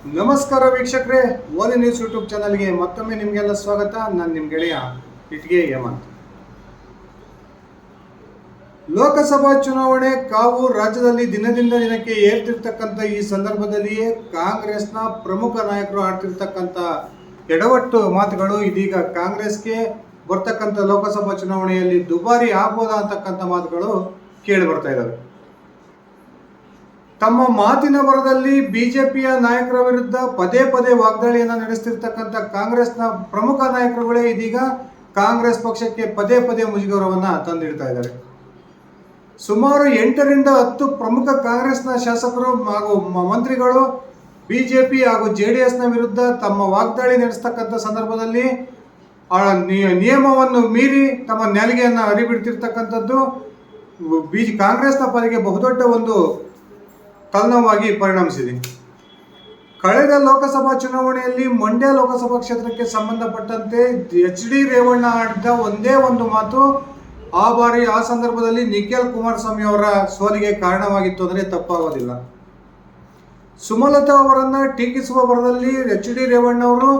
ನಮಸ್ಕಾರ ವೀಕ್ಷಕರೇ, ಓದಿ ನ್ಯೂಸ್ ಯೂಟ್ಯೂಬ್ ಚಾನಲ್ಗೆ ಮತ್ತೊಮ್ಮೆ ನಿಮಗೆಲ್ಲ ಸ್ವಾಗತ. ನಾನು ನಿಮ್ಮ ಗೆಳೆಯ ಇಟ್ಗೆ ಹೇಮಂತ್. ಲೋಕಸಭಾ ಚುನಾವಣೆ ಕಾವು ರಾಜ್ಯದಲ್ಲಿ ದಿನದಿಂದ ದಿನಕ್ಕೆ ಏರ್ತಿರ್ತಕ್ಕಂಥ ಈ ಸಂದರ್ಭದಲ್ಲಿಯೇ ಕಾಂಗ್ರೆಸ್ನ ಪ್ರಮುಖ ನಾಯಕರು ಆಡ್ತಿರ್ತಕ್ಕಂಥ ಎಡವಟ್ಟು ಮಾತುಗಳು ಇದೀಗ ಕಾಂಗ್ರೆಸ್ಗೆ ಬರ್ತಕ್ಕಂಥ ಲೋಕಸಭಾ ಚುನಾವಣೆಯಲ್ಲಿ ದುಬಾರಿ ಆಗ್ಬೋದಾ ಅಂತಕ್ಕಂಥ ಮಾತುಗಳು ಕೇಳಿ ಬರ್ತಾ ಇದ್ದಾವೆ. ತಮ್ಮ ಮಾತಿನ ಬರದಲ್ಲಿ ಬಿಜೆಪಿಯ ನಾಯಕರ ವಿರುದ್ಧ ಪದೇ ಪದೇ ವಾಗ್ದಾಳಿಯನ್ನು ನಡೆಸ್ತಿರ್ತಕ್ಕಂಥ ಕಾಂಗ್ರೆಸ್ನ ಪ್ರಮುಖ ನಾಯಕರುಗಳೇ ಇದೀಗ ಕಾಂಗ್ರೆಸ್ ಪಕ್ಷಕ್ಕೆ ಪದೇ ಪದೇ ಮುಜುಗರವನ್ನು ತಂದಿಡ್ತಾ ಇದ್ದಾರೆ. ಸುಮಾರು 8ರಿಂದ 10 ಪ್ರಮುಖ ಕಾಂಗ್ರೆಸ್ನ ಶಾಸಕರು ಹಾಗೂ ಮಂತ್ರಿಗಳು ಬಿಜೆಪಿ ಹಾಗೂ JDSನ ವಿರುದ್ಧ ತಮ್ಮ ವಾಗ್ದಾಳಿ ನಡೆಸ್ತಕ್ಕಂಥ ಸಂದರ್ಭದಲ್ಲಿ ನಿಯಮವನ್ನು ಮೀರಿ ತಮ್ಮ ನಾಲಿಗೆಯನ್ನು ಹರಿಬಿಡ್ತಿರ್ತಕ್ಕಂಥದ್ದು ಕಾಂಗ್ರೆಸ್ನ ಪಾಲಿಗೆ ಬಹುದೊಡ್ಡ ಒಂದು ತಲೆನೋವಾಗಿ ಪರಿಣಮಿಸಿದೆ. ಕಳೆದ ಲೋಕಸಭಾ ಚುನಾವಣೆಯಲ್ಲಿ ಮಂಡ್ಯ ಲೋಕಸಭಾ ಕ್ಷೇತ್ರಕ್ಕೆ ಸಂಬಂಧಪಟ್ಟಂತೆ HD ರೇವಣ್ಣ ಆಡಿದ ಒಂದೇ ಒಂದು ಮಾತು ಆ ಸಂದರ್ಭದಲ್ಲಿ ನಿಖಿಲ್ ಕುಮಾರಸ್ವಾಮಿ ಅವರ ಸೋಲಿಗೆ ಕಾರಣವಾಗಿತ್ತು ಅಂದರೆ ತಪ್ಪಾಗೋದಿಲ್ಲ. ಸುಮಲತಾ ಅವರನ್ನ ಟೀಕಿಸುವ ಬರದಲ್ಲಿ HD ರೇವಣ್ಣ ಅವರು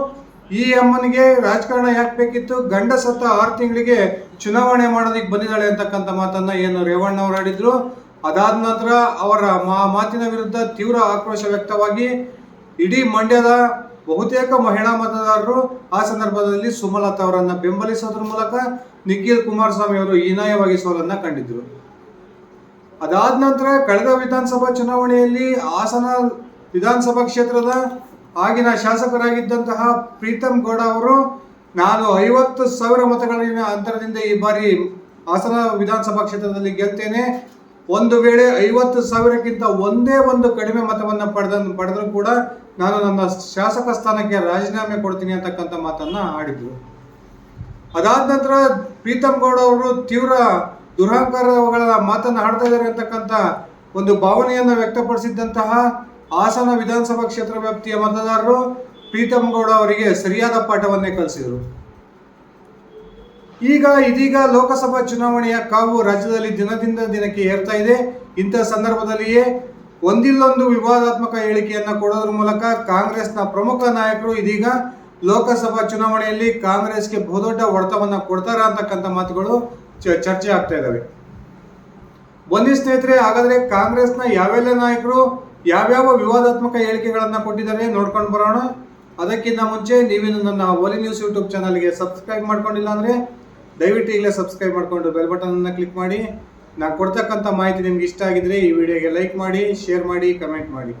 ಈ ಅಮ್ಮನಿಗೆ ರಾಜಕಾರಣ ಯಾಕೆ ಬೇಕಿತ್ತು, ಗಂಡ ಸತ್ತ 6 ತಿಂಗಳಿಗೆ ಚುನಾವಣೆ ಮಾಡೋದಕ್ಕೆ ಬಂದಿದ್ದಾಳೆ ಅಂತಕ್ಕಂಥ ಮಾತನ್ನ ಏನು ರೇವಣ್ಣ ಅವರು ಆಡಿದ್ರು. ಅದಾದ ನಂತರ ಅವರ ಮಾತಿನ ವಿರುದ್ಧ ತೀವ್ರ ಆಕ್ರೋಶ ವ್ಯಕ್ತವಾಗಿ ಇಡೀ ಮಂಡ್ಯದ ಬಹುತೇಕ ಮಹಿಳಾ ಮತದಾರರು ಆ ಸಂದರ್ಭದಲ್ಲಿ ಸುಮಲತಾ ಅವರನ್ನು ಬೆಂಬಲಿಸೋದ್ರ ಮೂಲಕ ನಿಖಿಲ್ ಕುಮಾರಸ್ವಾಮಿ ಅವರು ಹೀನಾಯವಾಗಿ ಸೋಲನ್ನು ಕಂಡಿದ್ದರು. ಅದಾದ ನಂತರ ಕಳೆದ ವಿಧಾನಸಭಾ ಚುನಾವಣೆಯಲ್ಲಿ ಹಾಸನ ವಿಧಾನಸಭಾ ಕ್ಷೇತ್ರದ ಆಗಿನ ಶಾಸಕರಾಗಿದ್ದಂತಹ ಪ್ರೀತಮ್ ಗೌಡ ಅವರು ನಾನು 50,000 ಮತಗಳಿನ ಅಂತರದಿಂದ ಈ ಬಾರಿ ಹಾಸನ ವಿಧಾನಸಭಾ ಕ್ಷೇತ್ರದಲ್ಲಿ ಗೆಲ್ತೇನೆ, ಒಂದು ವೇಳೆ 50,000ಕ್ಕಿಂತ ಒಂದೇ ಒಂದು ಕಡಿಮೆ ಮತವನ್ನು ಪಡೆದರೂ ಕೂಡ ನಾನು ನನ್ನ ಶಾಸಕ ಸ್ಥಾನಕ್ಕೆ ರಾಜೀನಾಮೆ ಕೊಡ್ತೀನಿ ಅಂತಕ್ಕಂಥ ಮಾತನ್ನ ಆಡಿದ್ರು. ಅದಾದ ನಂತರ ಪ್ರೀತಮ್ ಗೌಡ ಅವರು ತೀವ್ರ ದುರಹಂಕಾರಗಳ ಮಾತನ್ನು ಆಡ್ತಾ ಇದ್ದಾರೆ ಅಂತಕ್ಕಂಥ ಒಂದು ಭಾವನೆಯನ್ನು ವ್ಯಕ್ತಪಡಿಸಿದ್ದಂತಹ ಹಾಸನ ವಿಧಾನಸಭಾ ಕ್ಷೇತ್ರ ವ್ಯಾಪ್ತಿಯ ಮತದಾರರು ಪ್ರೀತಮ್ ಗೌಡ ಅವರಿಗೆ ಸರಿಯಾದ ಪಾಠವನ್ನೇ ಕಲಿಸಿದರು. ಇದೀಗ ಲೋಕಸಭಾ ಚುನಾವಣೆಯ ಕಾವು ರಾಜ್ಯದಲ್ಲಿ ದಿನದಿಂದ ದಿನಕ್ಕೆ ಏರ್ತಾ ಇದೆ. ಇಂಥ ಸಂದರ್ಭದಲ್ಲಿಯೇ ಒಂದಿಲ್ಲೊಂದು ವಿವಾದಾತ್ಮಕ ಹೇಳಿಕೆಯನ್ನು ಕೊಡೋದ್ರ ಮೂಲಕ ಕಾಂಗ್ರೆಸ್ನ ಪ್ರಮುಖ ನಾಯಕರು ಇದೀಗ ಲೋಕಸಭಾ ಚುನಾವಣೆಯಲ್ಲಿ ಕಾಂಗ್ರೆಸ್ಗೆ ಬಹುದೊಡ್ಡ ಹೊಡೆತವನ್ನು ಕೊಡ್ತಾರ ಅಂತಕ್ಕಂಥ ಮಾತುಗಳು ಚರ್ಚೆ ಆಗ್ತಾ ಇದ್ದಾವೆ. ಬನ್ನಿ ಸ್ನೇಹಿತರೆ, ಹಾಗಾದ್ರೆ ಕಾಂಗ್ರೆಸ್ನ ಯಾವೆಲ್ಲ ನಾಯಕರು ಯಾವ್ಯಾವ ವಿವಾದಾತ್ಮಕ ಹೇಳಿಕೆಗಳನ್ನು ಕೊಟ್ಟಿದ್ದಾರೆ ನೋಡ್ಕೊಂಡು ಬರೋಣ. ಅದಕ್ಕಿಂತ ಮುಂಚೆ ನೀವೇನು ನನ್ನ ಓಲಿ ನ್ಯೂಸ್ ಯೂಟ್ಯೂಬ್ ಚಾನಲ್ಗೆ ಸಬ್ಸ್ಕ್ರೈಬ್ ಮಾಡ್ಕೊಂಡಿಲ್ಲ ಅಂದರೆ ದಯವಿಟ್ಟು ಈಗಲೇ ಸಬ್ಸ್ಕ್ರೈಬ್ ಮಾಡಿಕೊಂಡು ಬೆಲ್ ಬಟನನ್ನು ಕ್ಲಿಕ್ ಮಾಡಿ. ನಾನು ಕೊಡ್ತಕ್ಕಂಥ ಮಾಹಿತಿ ನಿಮ್ಗೆ ಇಷ್ಟ ಆಗಿದ್ರೆ ಈ ವಿಡಿಯೋಗೆ ಲೈಕ್ ಮಾಡಿ, ಶೇರ್ ಮಾಡಿ, ಕಮೆಂಟ್ ಮಾಡಿ.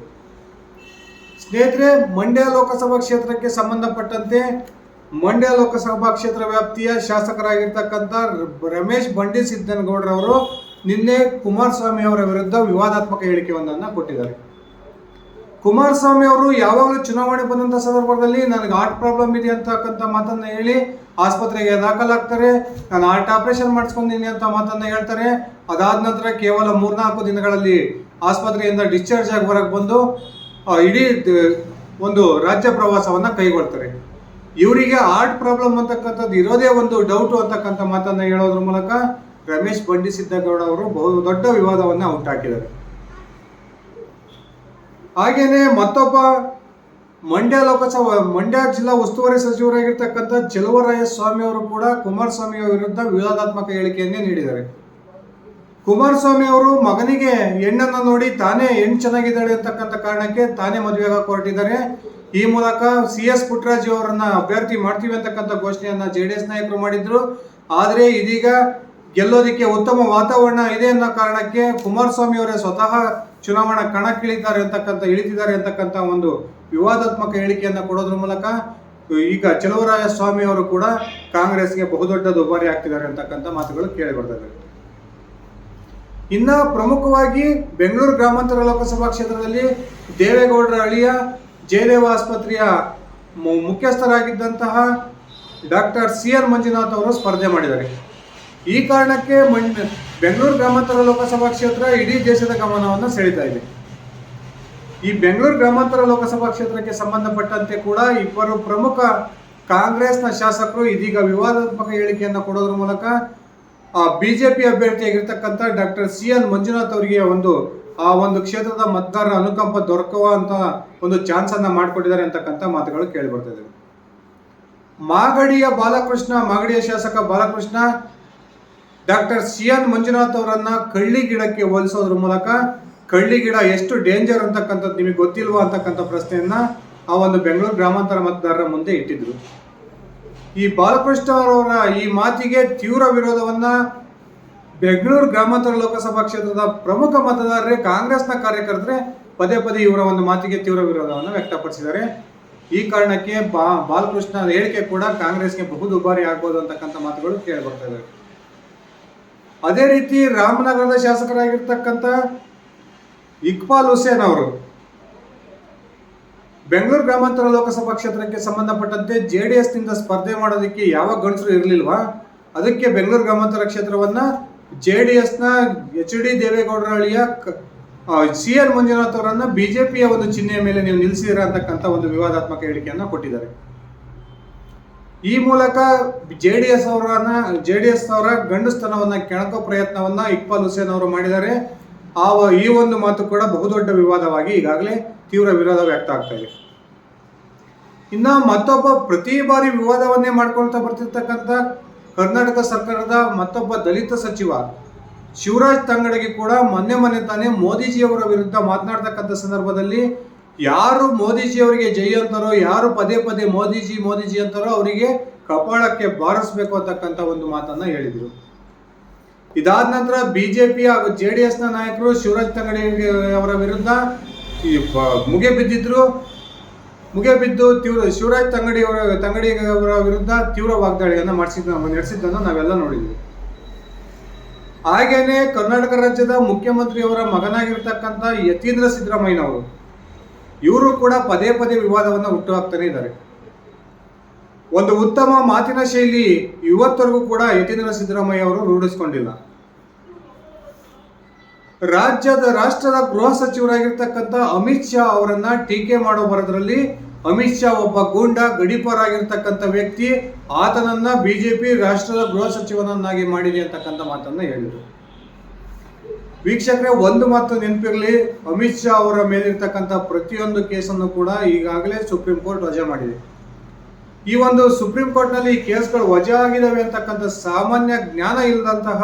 ಸ್ನೇಹಿತರೆ, ಮಂಡ್ಯ ಲೋಕಸಭಾ ಕ್ಷೇತ್ರಕ್ಕೆ ಸಂಬಂಧಪಟ್ಟಂತೆ ಮಂಡ್ಯ ಲೋಕಸಭಾ ಕ್ಷೇತ್ರ ವ್ಯಾಪ್ತಿಯ ಶಾಸಕರಾಗಿರ್ತಕ್ಕಂಥ ರಮೇಶ್ ಬಂಡಿ ಸಿದ್ದನಗೌಡರವರು ನಿನ್ನೆ ಕುಮಾರಸ್ವಾಮಿ ಅವರ ವಿರುದ್ಧ ವಿವಾದಾತ್ಮಕ ಹೇಳಿಕೆಯೊಂದನ್ನು ಕೊಟ್ಟಿದ್ದಾರೆ. ಕುಮಾರಸ್ವಾಮಿ ಅವರು ಯಾವಾಗಲೂ ಚುನಾವಣೆ ಬಂದಂಥ ಸಂದರ್ಭದಲ್ಲಿ ನನಗೆ ಹಾರ್ಟ್ ಪ್ರಾಬ್ಲಮ್ ಇದೆ ಅಂತಕ್ಕಂಥ ಮಾತನ್ನು ಹೇಳಿ ಆಸ್ಪತ್ರೆಗೆ ದಾಖಲಾಗ್ತಾರೆ. ನಾನು ಹಾರ್ಟ್ ಆಪರೇಷನ್ ಮಾಡಿಸ್ಕೊಂಡಿದ್ದೀನಿ ಅಂತ ಮಾತನ್ನು ಹೇಳ್ತಾರೆ. ಅದಾದ ನಂತರ ಕೇವಲ 3-4 ದಿನಗಳಲ್ಲಿ ಆಸ್ಪತ್ರೆಯಿಂದ ಡಿಸ್ಚಾರ್ಜ್ ಆಗಿ ಹೊರಗೆ ಬಂದು ಇಡೀ ಒಂದು ರಾಜ್ಯ ಪ್ರವಾಸವನ್ನು ಕೈಗೊಳ್ತಾರೆ. ಇವರಿಗೆ ಹಾರ್ಟ್ ಪ್ರಾಬ್ಲಮ್ ಅಂತಕ್ಕಂಥದ್ದು ಇರೋದೇ ಒಂದು ಡೌಟು ಅಂತಕ್ಕಂಥ ಮಾತನ್ನು ಹೇಳೋದ್ರ ಮೂಲಕ ರಮೇಶ್ ಬಂಡಿ ಸಿದ್ದಗೌಡ ಅವರು ಬಹು ದೊಡ್ಡ ವಿವಾದವನ್ನು ಹುಟ್ಟಾಕಿದ್ದಾರೆ. ಹಾಗೇನೆ ಮತ್ತೊಬ್ಬ ಮಂಡ್ಯ ಜಿಲ್ಲಾ ಉಸ್ತುವಾರಿ ಸಚಿವರಾಗಿರ್ತಕ್ಕಂಥ ಚೆಲುವರಾಯಸ್ವಾಮಿ ಅವರು ಕೂಡ ಕುಮಾರಸ್ವಾಮಿ ಅವರ ವಿರುದ್ಧ ವಿವಾದಾತ್ಮಕ ಹೇಳಿಕೆಯನ್ನೇ ನೀಡಿದ್ದಾರೆ. ಕುಮಾರಸ್ವಾಮಿ ಅವರು ಮಗನಿಗೆ ಹೆಣ್ಣನ್ನು ನೋಡಿ ತಾನೇ ಹೆಣ್ಣು ಚೆನ್ನಾಗಿದ್ದಾಳೆ ಅಂತಕ್ಕಂಥ ಕಾರಣಕ್ಕೆ ತಾನೇ ಮದುವೆಗೆ ಹೊರಟಿದ್ದಾರೆ. ಈ ಮೂಲಕ CS ಪುಟ್ಟರಾಜು ಅವರನ್ನ ಅಭ್ಯರ್ಥಿ ಮಾಡ್ತೀವಿ ಅಂತಕ್ಕಂಥ ಘೋಷಣೆಯನ್ನ JDS ನಾಯಕರು ಮಾಡಿದ್ರು. ಆದರೆ ಇದೀಗ ಗೆಲ್ಲೋದಕ್ಕೆ ಉತ್ತಮ ವಾತಾವರಣ ಇದೆ ಅನ್ನೋ ಕಾರಣಕ್ಕೆ ಕುಮಾರಸ್ವಾಮಿ ಅವರೇ ಸ್ವತಃ ಚುನಾವಣಾ ಕಣಕ್ಕಿಳಿತಿದ್ದಾರೆ ಅಂತಕ್ಕಂಥ ಒಂದು ವಿವಾದಾತ್ಮಕ ಹೇಳಿಕೆಯನ್ನು ಕೊಡೋದ್ರ ಮೂಲಕ ಈಗ ಚೆಲುವರಾಯಸ್ವಾಮಿ ಅವರು ಕೂಡ ಕಾಂಗ್ರೆಸ್ಗೆ ಬಹುದೊಡ್ಡ ದುಬಾರಿ ಆಗ್ತಿದ್ದಾರೆ ಅಂತಕ್ಕಂಥ ಮಾತುಗಳು ಕೇಳಿ ಬರ್ತವೆ. ಇನ್ನು ಪ್ರಮುಖವಾಗಿ ಬೆಂಗಳೂರು ಗ್ರಾಮಾಂತರ ಲೋಕಸಭಾ ಕ್ಷೇತ್ರದಲ್ಲಿ ದೇವೇಗೌಡರ ಅಳಿಯ ಜಯದೇವ ಆಸ್ಪತ್ರೆಯ ಮುಖ್ಯಸ್ಥರಾಗಿದ್ದಂತಹ ಡಾಕ್ಟರ್ CN ಮಂಜುನಾಥ್ ಅವರು ಸ್ಪರ್ಧೆ ಮಾಡಿದ್ದಾರೆ. ಈ ಕಾರಣಕ್ಕೆ ಬೆಂಗಳೂರು ಗ್ರಾಮಾಂತರ ಲೋಕಸಭಾ ಕ್ಷೇತ್ರ ಇಡೀ ದೇಶದ ಗಮನವನ್ನು ಸೆಳೀತಾ ಇದೆ. ಈ ಬೆಂಗಳೂರು ಗ್ರಾಮಾಂತರ ಲೋಕಸಭಾ ಕ್ಷೇತ್ರಕ್ಕೆ ಸಂಬಂಧಪಟ್ಟಂತೆ ಕೂಡ ಇಬ್ಬರು ಪ್ರಮುಖ ಕಾಂಗ್ರೆಸ್ನ ಶಾಸಕರು ಇದೀಗ ವಿವಾದಾತ್ಮಕ ಹೇಳಿಕೆಯನ್ನು ಕೊಡೋದ್ರ ಮೂಲಕ ಬಿಜೆಪಿ ಅಭ್ಯರ್ಥಿಯಾಗಿರ್ತಕ್ಕಂಥ ಡಾಕ್ಟರ್ CN ಮಂಜುನಾಥ್ ಅವರಿಗೆ ಒಂದು ಆ ಒಂದು ಕ್ಷೇತ್ರದ ಮತದಾರರ ಅನುಕಂಪ ದೊರಕುವಂತ ಒಂದು ಚಾನ್ಸ್ ಅನ್ನ ಮಾಡಿಕೊಟ್ಟಿದ್ದಾರೆ ಅಂತಕ್ಕಂಥ ಮಾತುಗಳು ಕೇಳಿ ಬರ್ತಿದೆ. ಮಾಗಡಿಯ ಶಾಸಕ ಬಾಲಕೃಷ್ಣ ಡಾಕ್ಟರ್ CN ಮಂಜುನಾಥ್ ಅವರನ್ನ ಕಳ್ಳಿ ಗಿಡಕ್ಕೆ ಹೋಲಿಸೋದ್ರ ಮೂಲಕ ಕಳ್ಳಿ ಗಿಡ ಎಷ್ಟು ಡೇಂಜರ್ ಅಂತಕ್ಕಂಥದ್ದು ನಿಮಗೆ ಗೊತ್ತಿಲ್ವಾ ಅಂತಕ್ಕಂಥ ಪ್ರಶ್ನೆಯನ್ನ ಆ ಒಂದು ಬೆಂಗಳೂರು ಗ್ರಾಮಾಂತರ ಮತದಾರರ ಮುಂದೆ ಇಟ್ಟಿದ್ರು. ಈ ಬಾಲಕೃಷ್ಣ ಅವರ ಈ ಮಾತಿಗೆ ತೀವ್ರ ವಿರೋಧವನ್ನ ಬೆಂಗಳೂರು ಗ್ರಾಮಾಂತರ ಲೋಕಸಭಾ ಕ್ಷೇತ್ರದ ಪ್ರಮುಖ ಮತದಾರರೇ ಕಾಂಗ್ರೆಸ್ನ ಕಾರ್ಯಕರ್ತರೆ ಪದೇ ಪದೇ ಇವರ ಒಂದು ಮಾತಿಗೆ ತೀವ್ರ ವಿರೋಧವನ್ನು ವ್ಯಕ್ತಪಡಿಸಿದ್ದಾರೆ. ಈ ಕಾರಣಕ್ಕೆ ಬಾಲಕೃಷ್ಣ ಹೇಳಿಕೆ ಕೂಡ ಕಾಂಗ್ರೆಸ್ಗೆ ಬಹು ದುಬಾರಿ ಆಗ್ಬೋದು ಅಂತಕ್ಕಂಥ ಮಾತುಗಳು ಕೇಳಿ ಬರ್ತಾ ಇದ್ದಾರೆ. ಅದೇ ರೀತಿ ರಾಮನಗರದ ಶಾಸಕರಾಗಿರ್ತಕ್ಕಂಥ ಇಕ್ಬಾಲ್ ಹುಸೇನ್ ಅವರು ಬೆಂಗಳೂರು ಗ್ರಾಮಾಂತರ ಲೋಕಸಭಾ ಕ್ಷೇತ್ರಕ್ಕೆ ಸಂಬಂಧಪಟ್ಟಂತೆ JDS ನಿಂದ ಸ್ಪರ್ಧೆ ಮಾಡೋದಕ್ಕೆ ಯಾವ ಗಂಡಸರು ಇರಲಿಲ್ವಾ, ಅದಕ್ಕೆ ಬೆಂಗಳೂರು ಗ್ರಾಮಾಂತರ ಕ್ಷೇತ್ರವನ್ನ JDS ನ HD ದೇವೇಗೌಡರ ಅಳಿಯ CN ಮಂಜುನಾಥ್ ಅವರನ್ನ ಬಿಜೆಪಿಯ ಒಂದು ಚಿಹ್ನೆಯ ಮೇಲೆ ನೀವು ನಿಲ್ಲಿಸಿದಿರ ಅಂತಕ್ಕಂಥ ಒಂದು ವಿವಾದಾತ್ಮಕ ಹೇಳಿಕೆಯನ್ನ ಕೊಟ್ಟಿದ್ದಾರೆ. ಈ ಮೂಲಕ JDS ಅವರ ಗಂಡುಸ್ತನವನ್ನ ಕೆಣಕೋ ಪ್ರಯತ್ನವನ್ನ ಇಕ್ಬಾಲ್ ಹುಸೇನ್ ಅವರು ಮಾಡಿದ್ದಾರೆ. ಈ ಒಂದು ಮಾತು ಕೂಡ ಬಹುದೊಡ್ಡ ವಿವಾದವಾಗಿ ಈಗಾಗಲೇ ತೀವ್ರ ವಿರೋಧ ವ್ಯಕ್ತ ಆಗ್ತಾ ಇದೆ. ಇನ್ನ ಮತ್ತೊಬ್ಬ ಪ್ರತಿ ಬಾರಿ ವಿವಾದವನ್ನೇ ಮಾಡ್ಕೊಳ್ತಾ ಬರ್ತಿರ್ತಕ್ಕಂಥ ಕರ್ನಾಟಕ ಸರ್ಕಾರದ ಮತ್ತೊಬ್ಬ ದಲಿತ ಸಚಿವ ಶಿವರಾಜ್ ತಂಗಡಗಿ ಕೂಡ ಮೊನ್ನೆ ತಾನೇ ಮೋದಿಜಿಯವರ ವಿರುದ್ಧ ಮಾತನಾಡ್ತಕ್ಕಂಥ ಸಂದರ್ಭದಲ್ಲಿ ಯಾರು ಮೋದಿಜಿಯವರಿಗೆ ಜೈ ಅಂತಾರೋ, ಯಾರು ಪದೇ ಪದೇ ಮೋದಿಜಿ ಅಂತಾರೋ ಅವರಿಗೆ ಕಪಾಳಕ್ಕೆ ಬಾರಿಸಬೇಕು ಅಂತಕ್ಕಂಥ ಒಂದು ಮಾತನ್ನ ಹೇಳಿದ್ರು. ಇದಾದ ನಂತರ ಬಿಜೆಪಿ ಹಾಗೂ JDS ನ ನಾಯಕರು ಶಿವರಾಜ್ ತಂಗಡಗಿ ಅವರ ವಿರುದ್ಧ ಮುಗೆ ಬಿದ್ದು ಶಿವರಾಜ್ ತಂಗಡಿ ಅವರ ವಿರುದ್ಧ ತೀವ್ರ ವಾಗ್ದಾಳಿಯನ್ನು ನಡೆಸಿದ್ದನ್ನು ನಾವೆಲ್ಲ ನೋಡಿದ್ವಿ. ಹಾಗೇನೆ ಕರ್ನಾಟಕ ರಾಜ್ಯದ ಮುಖ್ಯಮಂತ್ರಿಯವರ ಮಗನಾಗಿರ್ತಕ್ಕಂಥ ಯತೀಂದ್ರ ಸಿದ್ದರಾಮಯ್ಯನವರು ಇವರು ಕೂಡ ಪದೇ ಪದೇ ವಿವಾದವನ್ನು ಹುಟ್ಟುಹಾಕ್ತಾನೆ ಇದ್ದಾರೆ. ಒಂದು ಉತ್ತಮ ಮಾತಿನ ಶೈಲಿ ಇವತ್ತರೆಗೂ ಕೂಡ ಯತೀಂದ್ರ ಸಿದ್ದರಾಮಯ್ಯ ಅವರು ರೂಢಿಸಿಕೊಂಡಿಲ್ಲ. ರಾಷ್ಟ್ರದ ಗೃಹ ಸಚಿವರಾಗಿರ್ತಕ್ಕಂಥ ಅಮಿತ್ ಶಾ ಅವರನ್ನ ಟೀಕೆ ಮಾಡೋ ಬರೋದ್ರಲ್ಲಿ ಅಮಿತ್ ಶಾ ಒಬ್ಬ ಗೂಂಡ ಗಡಿಪಾರಾಗಿರ್ತಕ್ಕಂಥ ವ್ಯಕ್ತಿ, ಆತನನ್ನ ಬಿಜೆಪಿ ರಾಷ್ಟ್ರದ ಗೃಹ ಸಚಿವನನ್ನಾಗಿ ಮಾಡಿದೆ ಅಂತಕ್ಕಂಥ ಮಾತನ್ನ ಹೇಳಿದರು. ವೀಕ್ಷಕರೇ, ಒಂದು ಮಾತು ನೆನಪಿರಲಿ, ಅಮಿತ್ ಶಾ ಅವರ ಮೇಲಿರ್ತಕ್ಕಂಥ ಪ್ರತಿಯೊಂದು ಕೇಸನ್ನು ಕೂಡ ಈಗಾಗಲೇ ಸುಪ್ರೀಂ ಕೋರ್ಟ್ ವಜಾ ಮಾಡಿದೆ. ಈ ಒಂದು ಸುಪ್ರೀಂ ಕೋರ್ಟ್ನಲ್ಲಿ ಈ ಕೇಸ್ಗಳು ವಜಾ ಆಗಿದ್ದಾವೆ ಅಂತಕ್ಕಂಥ ಸಾಮಾನ್ಯ ಜ್ಞಾನ ಇಲ್ಲದಂತಹ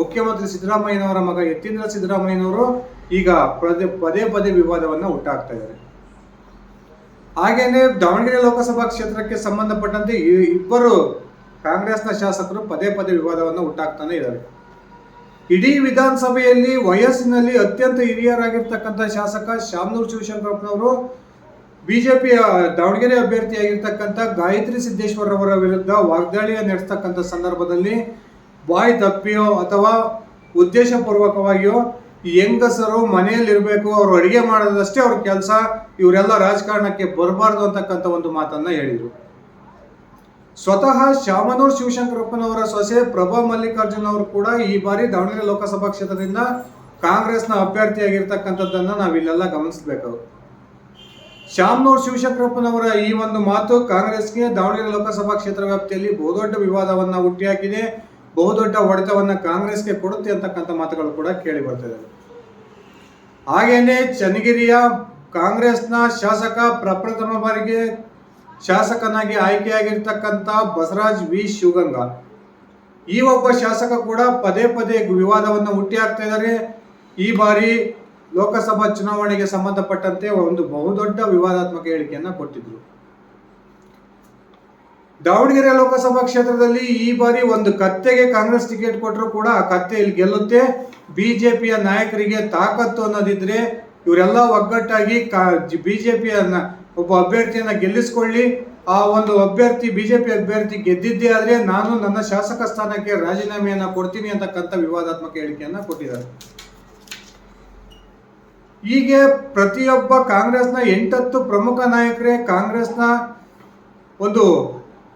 ಮುಖ್ಯಮಂತ್ರಿ ಸಿದ್ದರಾಮಯ್ಯನವರ ಮಗ ಯತೀಂದ್ರ ಸಿದ್ದರಾಮಯ್ಯನವರು ಈಗ ಪದೇ ಪದೇ ವಿವಾದವನ್ನು ಹುಟ್ಟಾಕ್ತಾ ಇದ್ದಾರೆ. ಹಾಗೇನೆ ದಾವಣಗೆರೆ ಲೋಕಸಭಾ ಕ್ಷೇತ್ರಕ್ಕೆ ಸಂಬಂಧಪಟ್ಟಂತೆ ಇಬ್ಬರು ಕಾಂಗ್ರೆಸ್ನ ಶಾಸಕರು ಪದೇ ಪದೇ ವಿವಾದವನ್ನು ಹುಟ್ಟಾಕ್ತಾನೆ ಇದ್ದಾರೆ. ಇಡೀ ವಿಧಾನಸಭೆಯಲ್ಲಿ ವಯಸ್ಸಿನಲ್ಲಿ ಅತ್ಯಂತ ಹಿರಿಯರಾಗಿರ್ತಕ್ಕಂಥ ಶಾಸಕ ಶಾಮನೂರು ಶಿವಶಂಕರಪ್ಪನವರು ಬಿಜೆಪಿ ದಾವಣಗೆರೆ ಅಭ್ಯರ್ಥಿಯಾಗಿರ್ತಕ್ಕಂಥ ಗಾಯತ್ರಿ ಸಿದ್ದೇಶ್ವರ್ ಅವರ ವಿರುದ್ಧ ವಾಗ್ದಾಳಿಯ ನಡೆಸ್ತಕ್ಕಂಥ ಸಂದರ್ಭದಲ್ಲಿ ಬಾಯಿ ತಪ್ಪಿಯೋ ಅಥವಾ ಉದ್ದೇಶಪೂರ್ವಕವಾಗಿಯೋ ಹೆಂಗಸರು ಮನೆಯಲ್ಲಿರಬೇಕು, ಅವರು ಅಡಿಗೆ ಮಾಡೋದಷ್ಟೇ ಅವ್ರ ಕೆಲಸ, ಇವರೆಲ್ಲ ರಾಜಕಾರಣಕ್ಕೆ ಬರಬಾರ್ದು ಅಂತಕ್ಕಂಥ ಒಂದು ಮಾತನ್ನ ಹೇಳಿದರು. ಸ್ವತಃ ಶಾಮನೂರು ಶಿವಶಂಕರಪ್ಪನವರ ಸೊಸೆ ಪ್ರಭಾ ಮಲ್ಲಿಕಾರ್ಜುನ್ ಅವರು ಕೂಡ ಈ ಬಾರಿ ದಾವಣಗೆರೆ ಲೋಕಸಭಾ ಕ್ಷೇತ್ರದಿಂದ ಕಾಂಗ್ರೆಸ್ನ ಅಭ್ಯರ್ಥಿಯಾಗಿರ್ತಕ್ಕಂಥದ್ದನ್ನ ನಾವಿಲ್ಲೆಲ್ಲ ಗಮನಿಸಬೇಕು. ಶಾಮನೂರು ಶಿವಶಂಕರಪ್ಪನವರ ಈ ಒಂದು ಮಾತು ಕಾಂಗ್ರೆಸ್ಗೆ ದಾವಣಗೆರೆ ಲೋಕಸಭಾ ಕ್ಷೇತ್ರ ವ್ಯಾಪ್ತಿಯಲ್ಲಿ ಬಹುದೊಡ್ಡ ವಿವಾದವನ್ನ ಹುಟ್ಟಿಹಾಕಿದೆ, ಬಹುದೊಡ್ಡ ಹೊಡೆತವನ್ನ ಕಾಂಗ್ರೆಸ್ಗೆ ಕೊಡುತ್ತೆ ಅಂತಕ್ಕಂಥ ಮಾತುಗಳು ಕೂಡ ಕೇಳಿ ಬರ್ತಿದೆ. ಹಾಗೇನೆ ಚನ್ನಗಿರಿಯ ಕಾಂಗ್ರೆಸ್ನ ಶಾಸಕ ಪ್ರಪ್ರಥಮ ಬಾರಿಗೆ ಶಾಸಕನಾಗಿ ಆಯ್ಕೆಯಾಗಿರ್ತಕ್ಕಂಥ ಬಸವರಾಜ್ ವಿ ಶಿವಗಂಗಾ, ಈ ಒಬ್ಬ ಶಾಸಕ ಕೂಡ ಪದೇ ಪದೇ ವಿವಾದವನ್ನು ಹುಟ್ಟಿ ಹಾಕ್ತಾ ಇದ್ದಾರೆ. ಈ ಬಾರಿ ಲೋಕಸಭಾ ಚುನಾವಣೆಗೆ ಸಂಬಂಧಪಟ್ಟಂತೆ ಒಂದು ಬಹುದೊಡ್ಡ ವಿವಾದಾತ್ಮಕ ಹೇಳಿಕೆಯನ್ನ ಕೊಟ್ಟಿದ್ರು. ದಾವಣಗೆರೆ ಲೋಕಸಭಾ ಕ್ಷೇತ್ರದಲ್ಲಿ ಈ ಬಾರಿ ಒಂದು ಕತ್ತೆಗೆ ಕಾಂಗ್ರೆಸ್ ಟಿಕೆಟ್ ಕೊಟ್ಟರು ಕೂಡ ಆ ಕತ್ತೆ ಇಲ್ಲಿ ಗೆಲ್ಲುತ್ತೆ. ಬಿಜೆಪಿಯ ನಾಯಕರಿಗೆ ತಾಕತ್ತು ಅನ್ನೋದಿದ್ರೆ ಇವರೆಲ್ಲ ಒಗ್ಗಟ್ಟಾಗಿ ಬಿಜೆಪಿಯ ಒಬ್ಬ ಅಭ್ಯರ್ಥಿಯನ್ನ ಗೆಲ್ಲಿಸ್ಕೊಳ್ಳಿ, ಆ ಒಂದು ಬಿಜೆಪಿ ಅಭ್ಯರ್ಥಿ ಗೆದ್ದಿದ್ದೇ ಆದ್ರೆ ನಾನು ನನ್ನ ಶಾಸಕ ಸ್ಥಾನಕ್ಕೆ ರಾಜೀನಾಮೆಯನ್ನ ಕೊಡ್ತೀನಿ ಅಂತಕ್ಕಂಥ ವಿವಾದಾತ್ಮಕ ಹೇಳಿಕೆಯನ್ನ ಕೊಟ್ಟಿದ್ದಾರೆ. ಹೀಗೆ ಪ್ರತಿಯೊಬ್ಬ ಕಾಂಗ್ರೆಸ್ನ 8 ಪ್ರಮುಖ ನಾಯಕರೇ ಕಾಂಗ್ರೆಸ್ನ ಒಂದು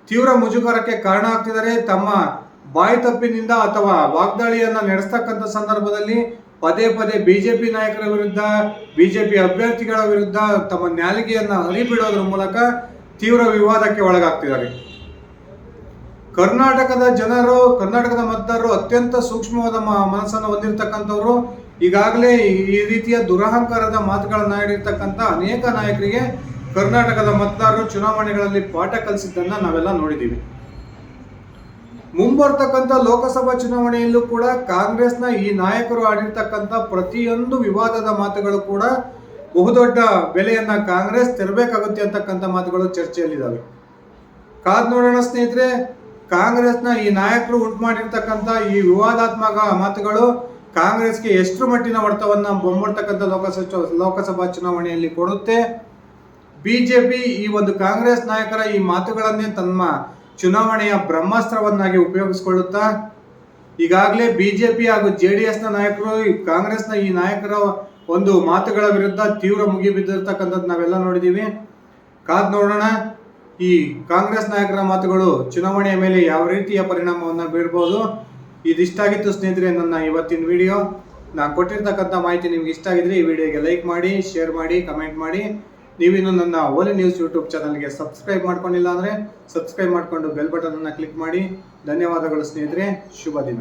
ತೀವ್ರ ಮುಜುಗರಕ್ಕೆ ಕಾರಣ ಆಗ್ತಿದ್ದಾರೆ. ತಮ್ಮ ಬಾಯಿ ತಪ್ಪಿನಿಂದ ಅಥವಾ ವಾಗ್ದಾಳಿಯನ್ನ ನಡೆಸ್ತಕ್ಕಂಥ ಸಂದರ್ಭದಲ್ಲಿ ಪದೇ ಪದೇ ಬಿಜೆಪಿ ನಾಯಕರ ವಿರುದ್ಧ, ಬಿಜೆಪಿ ಅಭ್ಯರ್ಥಿಗಳ ವಿರುದ್ಧ ತಮ್ಮ ನಾಲಿಗೆಯನ್ನ ಹರಿಬಿಡೋದ್ರ ಮೂಲಕ ತೀವ್ರ ವಿವಾದಕ್ಕೆ ಒಳಗಾಗ್ತಿದ್ದಾರೆ. ಕರ್ನಾಟಕದ ಮತದಾರರು ಅತ್ಯಂತ ಸೂಕ್ಷ್ಮವಾದ ಮನಸ್ಸನ್ನು ಹೊಂದಿರತಕ್ಕಂಥವ್ರು. ಈಗಾಗಲೇ ಈ ರೀತಿಯ ದುರಹಂಕಾರದ ಮಾತುಗಳನ್ನು ಆಡಿರ್ತಕ್ಕಂಥ ಅನೇಕ ನಾಯಕರಿಗೆ ಕರ್ನಾಟಕದ ಮತದಾರರು ಚುನಾವಣೆಗಳಲ್ಲಿ ಪಾಠ ಕಲಿಸಿದ್ದನ್ನ ನಾವೆಲ್ಲ ನೋಡಿದ್ದೀವಿ. ಮುಂಬರ್ತಕ್ಕಂಥ ಲೋಕಸಭಾ ಚುನಾವಣೆಯಲ್ಲೂ ಕೂಡ ಕಾಂಗ್ರೆಸ್ನ ಈ ನಾಯಕರು ಆಡಿರ್ತಕ್ಕಂಥ ಪ್ರತಿಯೊಂದು ವಿವಾದದ ಮಾತುಗಳು ಕೂಡ ಬಹುದೊಡ್ಡ ಬೆಲೆಯನ್ನ ಕಾಂಗ್ರೆಸ್ ತೆರಬೇಕಾಗುತ್ತೆ ಅಂತಕ್ಕಂಥ ಮಾತುಗಳು ಚರ್ಚೆಯಲ್ಲಿದ್ದಾವೆ. ಕಾದ್ ನೋಡೋಣ ಸ್ನೇಹಿತರೆ, ಕಾಂಗ್ರೆಸ್ನ ಈ ನಾಯಕರು ಉಂಟು ಮಾಡಿರ್ತಕ್ಕಂಥ ಈ ವಿವಾದಾತ್ಮಕ ಮಾತುಗಳು ಕಾಂಗ್ರೆಸ್ಗೆ ಎಷ್ಟು ಮಟ್ಟಿನ ಹೊಡೆತವನ್ನ ಮುಂಬರ್ತಕ್ಕಂಥ ಲೋಕಸಭಾ ಚುನಾವಣೆಯಲ್ಲಿ ಕೊಡುತ್ತೆ. ಬಿಜೆಪಿ ಈ ಒಂದು ಕಾಂಗ್ರೆಸ್ ನಾಯಕರ ಈ ಮಾತುಗಳನ್ನೇ ತಮ್ಮ ಚುನಾವಣೆಯ ಬ್ರಹ್ಮಾಸ್ತ್ರವನ್ನಾಗಿ ಉಪಯೋಗಿಸಿಕೊಳ್ಳುತ್ತಾ ಈಗಾಗಲೇ ಬಿಜೆಪಿ ಹಾಗೂ JDSನ ನಾಯಕರು ಕಾಂಗ್ರೆಸ್ನ ಈ ನಾಯಕರ ಒಂದು ಮಾತುಗಳ ವಿರುದ್ಧ ತೀವ್ರ ಮುಗಿಬಿದ್ದಿರ್ತಕ್ಕಂಥದ್ದು ನಾವೆಲ್ಲ ನೋಡಿದ್ದೀವಿ. ಕಾದ್ ನೋಡೋಣ ಈ ಕಾಂಗ್ರೆಸ್ ನಾಯಕರ ಮಾತುಗಳು ಚುನಾವಣೆಯ ಮೇಲೆ ಯಾವ ರೀತಿಯ ಪರಿಣಾಮವನ್ನು ಬೀರಬಹುದು. ಇದಿಷ್ಟಾಗಿತ್ತು ಸ್ನೇಹಿತರೆ ನನ್ನ ಇವತ್ತಿನ ವಿಡಿಯೋ. ನಾನು ಕೊಟ್ಟಿರ್ತಕ್ಕಂಥ ಮಾಹಿತಿ ನಿಮ್ಗೆ ಇಷ್ಟ ಆಗಿದ್ರೆ ಈ ವಿಡಿಯೋಗೆ ಲೈಕ್ ಮಾಡಿ, ಶೇರ್ ಮಾಡಿ, ಕಮೆಂಟ್ ಮಾಡಿ. ನೀವಿನ್ನು ನನ್ನ ಓಲಿ ನ್ಯೂಸ್ ಯೂಟ್ಯೂಬ್ ಚಾನಲ್ಗೆ ಸಬ್ಸ್ಕ್ರೈಬ್ ಮಾಡ್ಕೊಂಡಿಲ್ಲ ಅಂದರೆ ಸಬ್ಸ್ಕ್ರೈಬ್ ಮಾಡಿಕೊಂಡು ಬೆಲ್ ಬಟನನ್ನು ಕ್ಲಿಕ್ ಮಾಡಿ. ಧನ್ಯವಾದಗಳು ಸ್ನೇಹಿತರೆ, ಶುಭ ದಿನ.